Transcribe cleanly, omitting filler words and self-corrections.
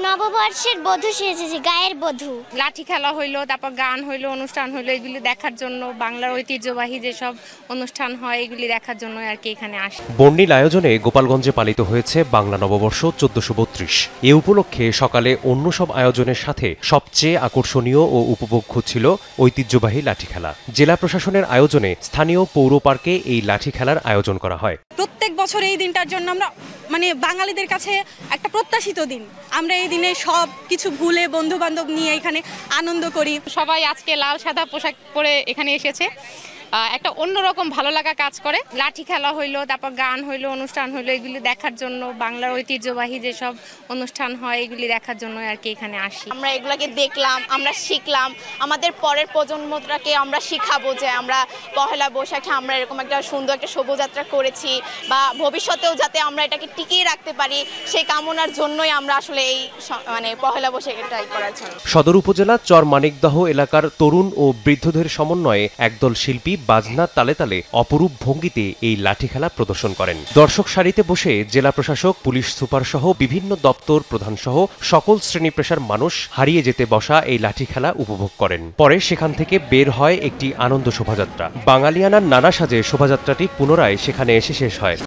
নববর্ষের বধূ সেজেছি, গায়ের বধূ। লাঠি খেলা হইলো, তারপর গান হইলো, অনুষ্ঠান হইলো, এগুলি দেখার জন্য, বাংলার ঐতিহ্যবাহী যেসব অনুষ্ঠান হয় এগুলি দেখার জন্য আর কি এখানে আসি। বর্ণিল আয়োজনে গোপালগঞ্জে পালিত হয়েছে বাংলা নববর্ষ 1432। এ উপলক্ষে সকালে অন্য সব আয়োজনের সাথে সবচেয়ে আকর্ষণীয় ও উপভোগ্য ছিল ঐতিহ্যবাহী লাঠি খেলা। জেলা প্রশাসনের আয়োজনে স্থানীয় পৌর পার্কে এই লাঠি খেলার আয়োজন করা হয়। প্রত্যেক বছর এই দিনটার জন্য আমরা বাঙালিদের কাছে একটা প্রত্যাশিত দিন। আমরা এই দিনে সব কিছু ভুলে বন্ধু বান্ধব নিয়ে এখানে আনন্দ করি। সবাই আজকে লাল সাদা পোশাক পরে এখানে এসেছে, একটা অন্যরকম ভালো লাগা কাজ করে। লাঠি খেলা হইলো, তারপর গান হইলো, অনুষ্ঠান হইলো, এগুলি দেখার জন্য, বাংলার ঐতিহ্যবাহী যেসব অনুষ্ঠান হয় এগুলি দেখার জন্য আর কি এখানে আসি। আমরা এগুলাকে দেখলাম, আমরা শিখলাম, আমাদের পরের প্রজন্মটাকে আমরা শিখাবো যে আমরা পহেলা বৈশাখে আমরা এরকম একটা সুন্দর একটা শোভাযাত্রা করেছি, বা ভবিষ্যতেও যাতে আমরা এটাকে টিকিয়ে রাখতে পারি সেই কামনার জন্যই আমরা আসলে এই পহেলা বৈশাখে ট্রাই করার জন্য। সদর উপজেলা চর মানিকদহ এলাকার তরুণ ও বৃদ্ধদের সমন্বয়ে একদল শিল্পী বাজনার তালে তালে অপরূপ ভঙ্গিতে এই লাঠি খেলা প্রদর্শন করেন। দর্শক সারিতে বসে জেলা প্রশাসক, পুলিশ সুপার সহ বিভিন্ন দপ্তর প্রধান সহ সকল শ্রেণী পেশার মানুষ হারিয়ে যেতে বসা এই লাঠি খেলা উপভোগ করেন। পরে সেখান থেকে বের হয় একটি আনন্দ শোভাযাত্রা। বাঙালিয়ানার নানা সাজে শোভাযাত্রাটি পুনরায় সেখানে এসে শেষ হয়।